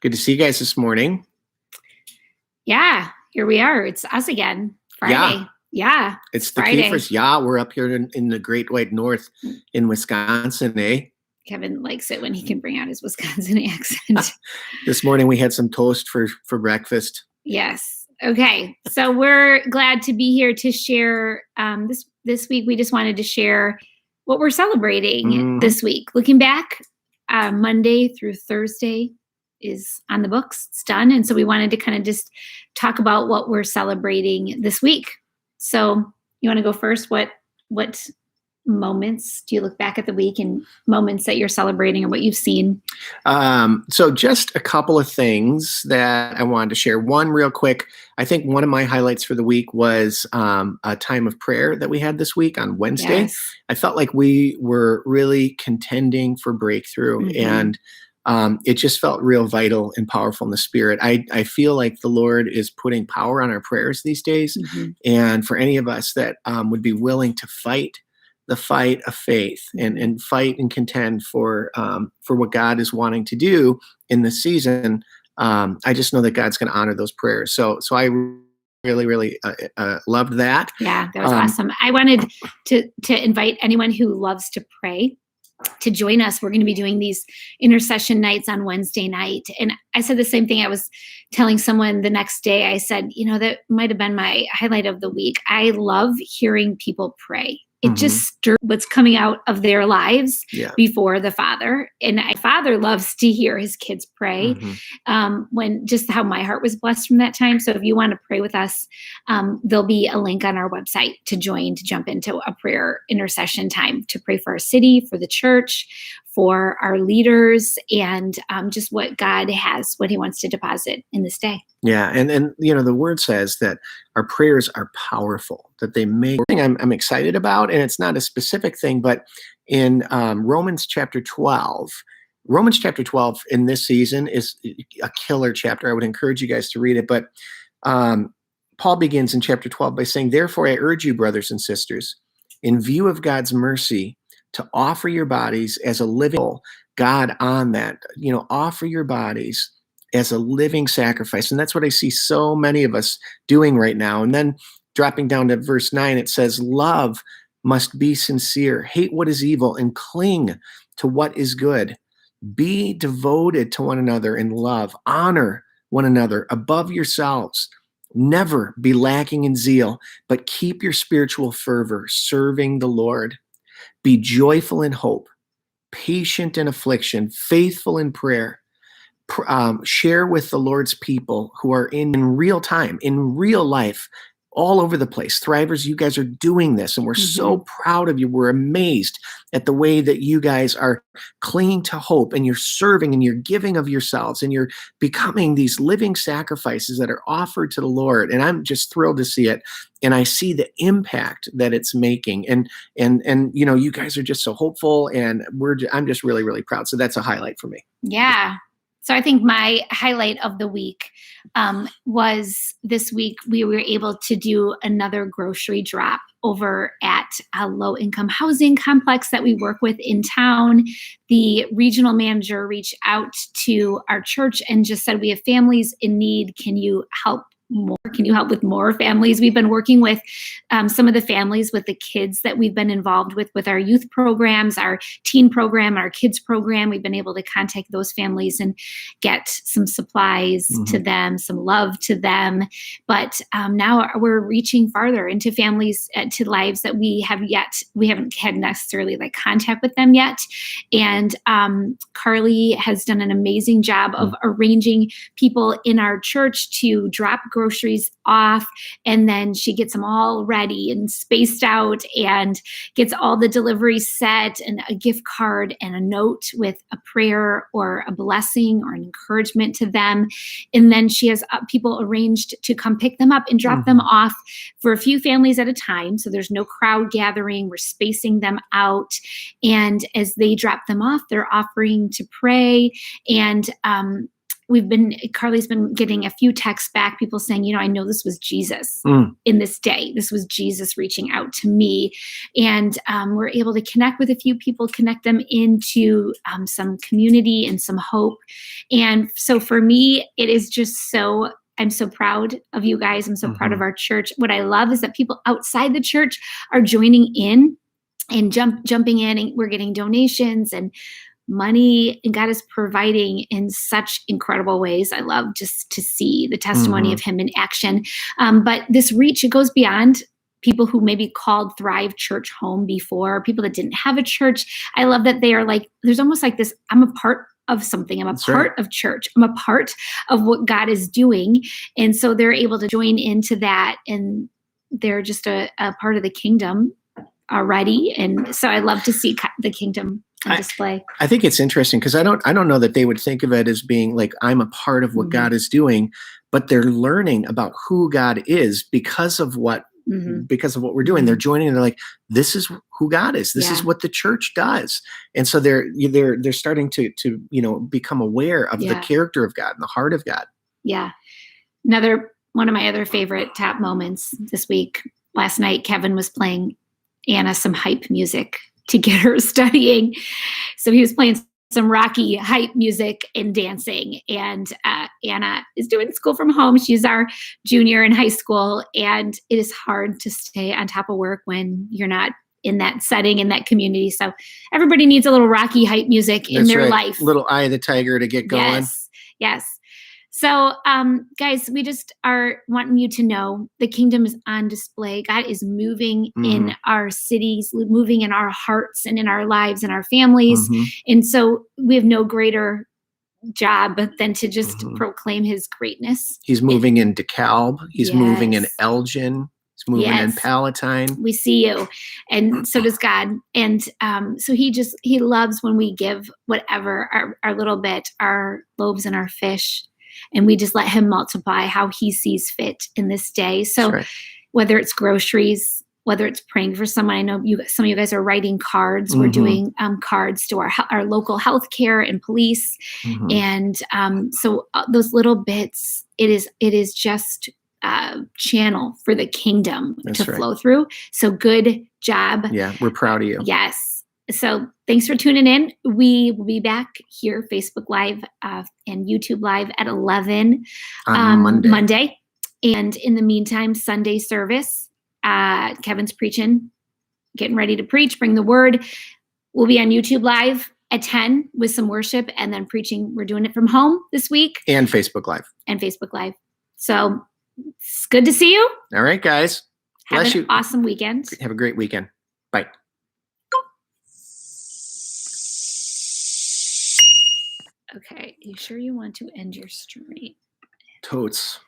Good to see you guys this morning. Yeah, here we are. It's us again. Friday. Yeah, It's the Friday. Kiefers. Yeah, we're up here in the Great White North in Wisconsin, eh? Kevin likes it when he can bring out his Wisconsin accent. This morning we had some toast for breakfast. Yes. Okay. So we're glad to be here to share this week. We just wanted to share what we're celebrating this week. Looking back, Monday through Thursday is on the books. It's done. And so we wanted to kind of just talk about what we're celebrating this week. So you want to go first? What moments do you look back at the week and moments that you're celebrating or what you've seen? So just a couple of things that I wanted to share. One real quick, I think one of my highlights for the week was a time of prayer that we had this week on Wednesday. Yes. I felt like we were really contending for breakthrough and it just felt real vital and powerful in the spirit. I feel like the Lord is putting power on our prayers these days. And for any of us that would be willing to fight the fight of faith and fight and contend for what God is wanting to do in this season, I just know that God's going to honor those prayers. So I really loved that. Yeah, that was awesome. I wanted to invite anyone who loves to pray to join us. We're going to be doing these intercession nights on Wednesday night. And I said the same thing. I was telling someone the next day, I said, that might have been my highlight of the week. I love hearing people pray. It just stirs what's coming out of their lives before the Father. And my father loves to hear his kids pray when just how my heart was blessed from that time. So if you want to pray with us, there'll be a link on our website to jump into a prayer intercession time to pray for our city, for the church, for our leaders, and just what God has, what he wants to deposit in this day. Yeah. And the word says that our prayers are powerful, that they make I'm excited about, and it's not a specific thing, but in Romans chapter 12 in this season is a killer chapter. I would encourage you guys to read it. But Paul begins in chapter 12 by saying, "Therefore, I urge you, brothers and sisters, in view of God's mercy, to offer your bodies as a living God on that, offer your bodies as a living sacrifice." And that's what I see so many of us doing right now. And then dropping down to verse 9, it says, "Love must be sincere, hate what is evil, and cling to what is good. Be devoted to one another in love, honor one another above yourselves. Never be lacking in zeal, but keep your spiritual fervor, serving the Lord. Be joyful in hope, patient in affliction, faithful in prayer. Share with the Lord's people who are in real time, in real life, all over the place. Thrivers, you guys are doing this, and we're so proud of you. We're amazed at the way that you guys are clinging to hope, and you're serving, and you're giving of yourselves, and you're becoming these living sacrifices that are offered to the Lord. And I'm just thrilled to see it. And I see the impact that it's making. And you guys are just so hopeful, and I'm just really, really proud. So that's a highlight for me. Yeah. So I think my highlight of the week was this week we were able to do another grocery drop over at a low-income housing complex that we work with in town. The regional manager reached out to our church and just said, "We have families in need. Can you help more? Can you help with more families?" We've been working with some of the families with the kids that we've been involved with our youth programs, our teen program, our kids program. We've been able to contact those families and get some supplies to them, some love to them. But now we're reaching farther into families, to lives that we haven't had necessarily contact with them yet. And Carly has done an amazing job of arranging people in our church to drop groceries off, and then she gets them all ready and spaced out and gets all the deliveries set and a gift card and a note with a prayer or a blessing or an encouragement to them. And then she has people arranged to come pick them up and drop them off for a few families at a time. So there's no crowd gathering. We're spacing them out. And as they drop them off, they're offering to pray. And Carly's been getting a few texts back, people saying, I know this was Jesus Mm. in this day. This was Jesus reaching out to me. And we're able to connect with a few people, connect them into some community and some hope. And so for me, it is just I'm so proud of you guys. I'm so proud of our church. What I love is that people outside the church are joining in and jumping in, and we're getting donations and money, and God is providing in such incredible ways. I love just to see the testimony of him in action. But this reach, it goes beyond people who maybe called Thrive Church home before, people that didn't have a church. I love that they are like, there's almost like this, I'm a part of something. I'm a part of church. I'm a part of what God is doing. And so they're able to join into that, and they're just a part of the kingdom already. And so I love to see the kingdom on display. I think it's interesting because I don't know that they would think of it as being like, I'm a part of what God is doing, but they're learning about who God is because of what we're doing. They're joining and they're like, this is who God is. This is what the church does. And so they're starting to become aware of the character of God and the heart of God. Yeah. One of my other favorite tap moments this week, last night, Kevin was playing Anna some hype music to get her studying. So he was playing some Rocky hype music and dancing. And Anna is doing school from home. She's our junior in high school. And it is hard to stay on top of work when you're not in that setting, in that community. So everybody needs a little Rocky hype music in their life. Little Eye of the Tiger to get going. Yes. So, guys, we just are wanting you to know the kingdom is on display. God is moving in our cities, moving in our hearts and in our lives and our families. And so we have no greater job than to just proclaim his greatness. He's moving in DeKalb. He's moving in Elgin. He's moving in Palatine. We see you. And so does God. And so he loves when we give whatever, our little bit, our loaves and our fish. And we just let him multiply how he sees fit in this day. So whether it's groceries, whether it's praying for someone, I know some of you guys are writing cards. We're doing cards to our local healthcare and police. And so those little bits, it is just a channel for the kingdom to flow through. So good job. Yeah, we're proud of you. Yes. So thanks for tuning in. We will be back here, Facebook Live and YouTube Live at 11 on Monday. And in the meantime, Sunday service, Kevin's preaching, getting ready to preach, bring the word. We'll be on YouTube Live at 10 with some worship and then preaching. We're doing it from home this week. And Facebook Live. So it's good to see you. All right, guys. Have an awesome weekend. Have a great weekend. Bye. Okay, you sure you want to end your stream? Totes.